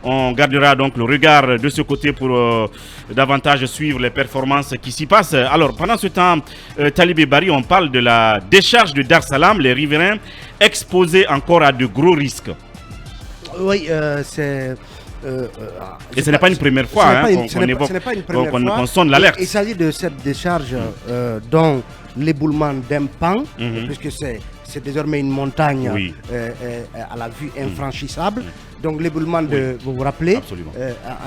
On gardera donc le regard de ce côté pour davantage suivre les performances qui s'y passent. Alors, pendant ce temps, Talibé Bari, on parle de la décharge de Dar Salam, les riverains exposés encore à de gros risques. Oui, c'est... et ce n'est pas une première fois qu'on sonne l'alerte. Il s'agit de cette décharge dont l'éboulement d'un pan, puisque c'est désormais une montagne à la vue infranchissable. Donc l'éboulement vous vous rappelez,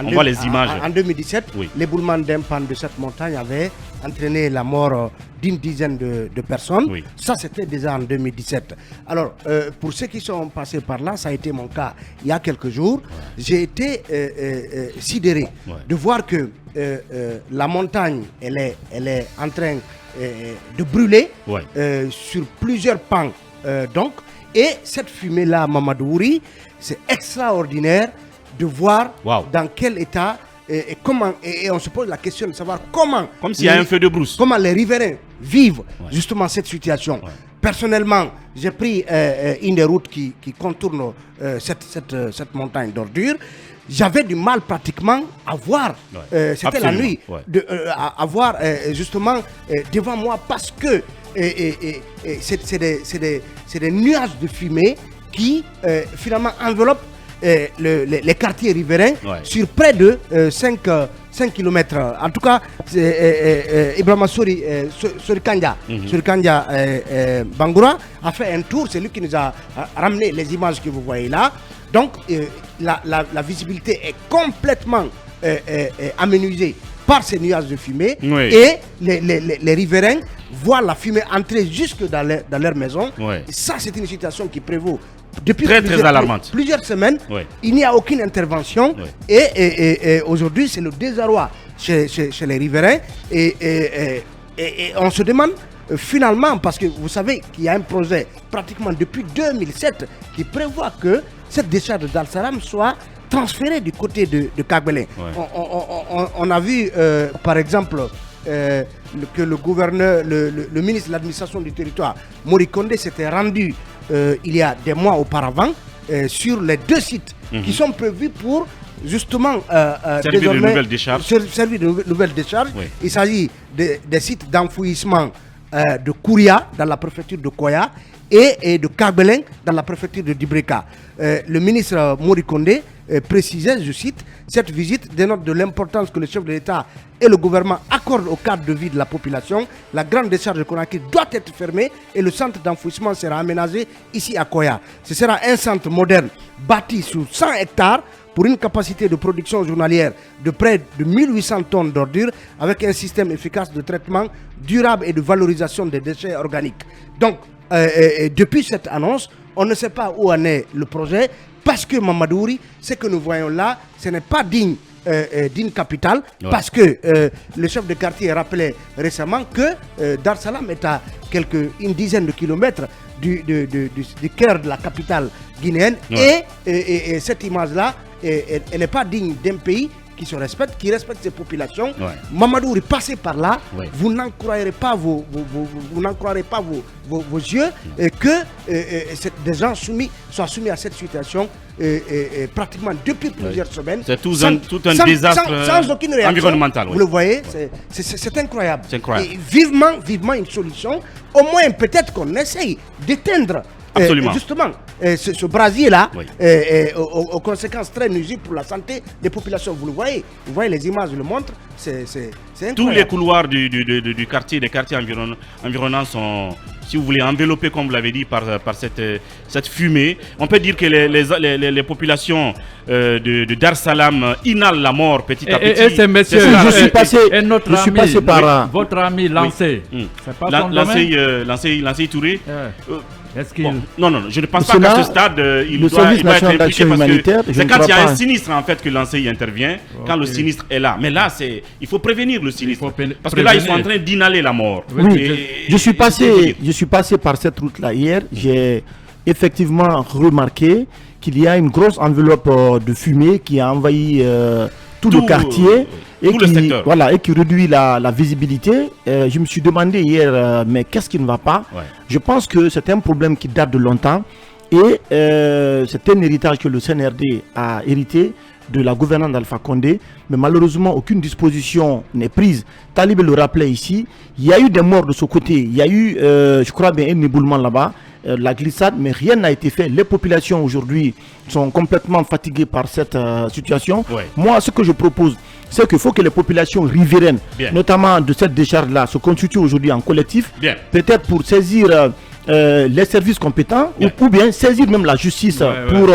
on voit les images. En 2017, l'éboulement d'un pan de cette montagne avait entraîné la mort d'une dizaine de personnes. Ça, c'était déjà en 2017. Alors, pour ceux qui sont passés par là, ça a été mon cas il y a quelques jours. J'ai été sidéré de voir que la montagne, elle est en train de brûler sur plusieurs pans. Donc, et cette fumée-là, Mamadou, c'est extraordinaire de voir dans quel état et comment, et on se pose la question de savoir comment, comme s'il y a un feu de brousse, comment les riverains vivent justement cette situation. Personnellement, j'ai pris une des routes qui contourne cette montagne d'ordures. J'avais du mal pratiquement à voir, c'était la nuit, à voir justement devant moi, parce que c'est des nuages de fumée qui finalement enveloppent les quartiers riverains sur près de 5 km. En tout cas, Ibrahima Sorikanja Bangoura a fait un tour, c'est lui qui nous a ramené les images que vous voyez là. Donc la visibilité est complètement amenuisée par ces nuages de fumée et les riverains voient la fumée entrer jusque dans leur maison. Et ça, c'est une situation qui prévaut depuis très alarmante. Plusieurs semaines. Il n'y a aucune intervention et aujourd'hui, c'est le désarroi chez les riverains et on se demande finalement, parce que vous savez qu'il y a un projet pratiquement depuis 2007 qui prévoit que cette décharge de Dar Salam soit transférée du côté de Kagbele. On a vu par exemple que le gouverneur, le ministre de l'administration du territoire, Mori Kondé, s'était rendu il y a des mois auparavant sur les deux sites qui sont prévus pour justement servir de nouvelles décharges. Il s'agit des sites d'enfouissement de Kouria dans la préfecture de Koya et de Kagbelen dans la préfecture de Dibreka. Le ministre Mori Kondé précisait, je cite, cette visite dénote de l'importance que le chef de l'État et le gouvernement accordent au cadre de vie de la population. La grande décharge de Conakry doit être fermée et le centre d'enfouissement sera aménagé ici à Koya. Ce sera un centre moderne bâti sur 100 hectares pour une capacité de production journalière de près de 1800 tonnes d'ordures avec un système efficace de traitement durable et de valorisation des déchets organiques. Donc, depuis cette annonce, on ne sait pas où en est le projet parce que Mamadouri, ce que nous voyons là, ce n'est pas digne d'une capitale parce que le chef de quartier rappelait récemment que Dar Salam est à une dizaine de kilomètres du cœur de la capitale guinéenne et cette image-là, elle n'est pas digne d'un pays qui se respecte, qui respecte ses populations. Mamadouri, passez par là, vous n'en croirez pas vos yeux que des gens soient soumis à cette situation pratiquement depuis plusieurs semaines. C'est tout un désastre sans aucune réaction environnemental. Vous le voyez, c'est incroyable. Et vivement une solution. Au moins, peut-être qu'on essaye d'éteindre justement ce brasier-là aux conséquences très nuisibles pour la santé des populations. Vous voyez les images le montrent, c'est incroyable. Tous les couloirs du quartier, des quartiers environnants sont, si vous voulez, enveloppés, comme vous l'avez dit, par cette fumée. On peut dire que les populations de Dar Salam inhalent la mort petit à petit. Et ces messieurs, je suis passé par votre ami Lancé. C'est pas son domaine. Lancé Touré. Non, je ne pense pas qu'à ce stade, il doit être impliqué parce que c'est quand il y a un sinistre en fait que l'enseigne intervient, quand le sinistre est là. Mais là, il faut prévenir le sinistre parce que là, ils sont en train d'inhaler la mort. Je suis passé par cette route-là hier. J'ai effectivement remarqué qu'il y a une grosse enveloppe de fumée qui a envahi tout le quartier et qui réduit la visibilité. Je me suis demandé hier, mais qu'est-ce qui ne va pas? Je pense que c'est un problème qui date de longtemps et c'est un héritage que le CNRD a hérité de la gouvernance d'Alpha Condé, mais malheureusement aucune disposition n'est prise. Talib le rappelait ici, il y a eu des morts de ce côté, il y a eu, je crois bien, un éboulement là-bas, la glissade, mais rien n'a été fait. Les populations aujourd'hui sont complètement fatiguées par cette situation. Moi, ce que je propose, c'est qu'il faut que les populations riveraines, notamment de cette décharge-là, se constituent aujourd'hui en collectif, peut-être pour saisir les services compétents ou bien saisir même la justice pour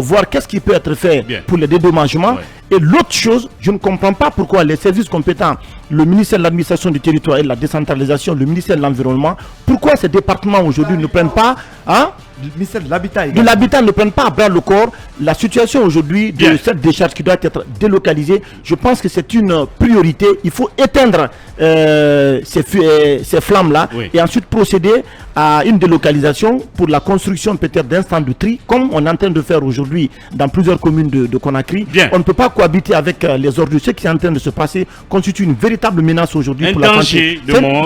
voir qu'est-ce qui peut être fait pour les dédommagements. Et l'autre chose, je ne comprends pas pourquoi les services compétents, le ministère de l'administration du territoire et de la décentralisation, le ministère de l'environnement, pourquoi ces départements aujourd'hui ne prennent pas, le ministère de l'habitat ne prennent pas à bras le corps la situation aujourd'hui de cette décharge qui doit être délocalisée. Je pense que c'est une priorité. Il faut éteindre ces flammes-là et ensuite procéder à une délocalisation pour la construction peut-être d'instants de tri, comme on est en train de faire aujourd'hui dans plusieurs communes de Conakry. On ne peut pas cohabiter avec les ordures. Ce qui est en train de se passer constitue une véritable menace aujourd'hui pour la santé.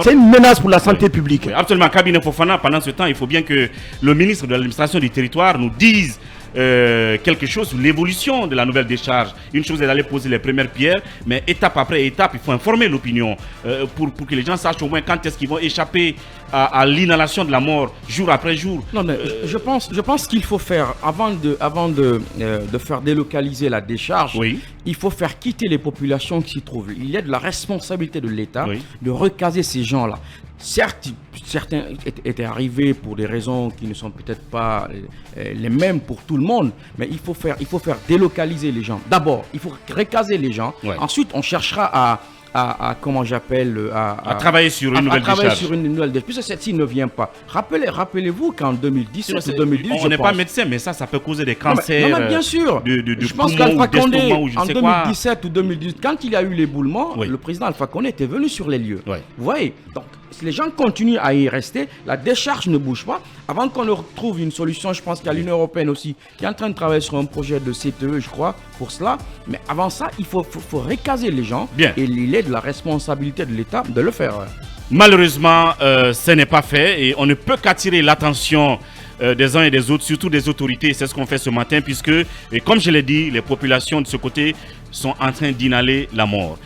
C'est une menace pour la santé publique. Absolument. Cabinet Fofana, pendant ce temps, il faut bien que le ministre de l'administration du territoire nous dise quelque chose sur l'évolution de la nouvelle décharge. Une chose est d'aller poser les premières pierres, mais étape après étape, il faut informer l'opinion pour que les gens sachent au moins quand est-ce qu'ils vont échapper à l'inhalation de la mort jour après jour. Non, mais je pense qu'il faut faire, avant de faire délocaliser la décharge, il faut faire quitter les populations qui s'y trouvent. Il y a de la responsabilité de l'État de recaser ces gens-là. Certes, certains étaient arrivés pour des raisons qui ne sont peut-être pas les mêmes pour tout le monde, mais il faut faire délocaliser les gens. D'abord, il faut recaser les gens. Ensuite, on cherchera à travailler sur une nouvelle décharge. Puisque celle-ci ne vient pas. Rappelez-vous qu'en 2017 ou 2018, on n'est pas médecin, mais ça peut causer des cancers. Non, mais bien sûr. Je pense qu'Alpha Condé, en 2017 ou 2018, quand il y a eu l'éboulement, le président Alpha Condé était venu sur les lieux. Vous voyez, donc si les gens continuent à y rester, la décharge ne bouge pas. Avant qu'on ne retrouve une solution, je pense qu'il y a l'Union européenne aussi qui est en train de travailler sur un projet de CTE, je crois, pour cela. Mais avant ça, il faut recaser les gens. Et il est de la responsabilité de l'État de le faire. Malheureusement, ce n'est pas fait et on ne peut qu'attirer l'attention des uns et des autres, surtout des autorités. C'est ce qu'on fait ce matin puisque, et comme je l'ai dit, les populations de ce côté sont en train d'inhaler la mort.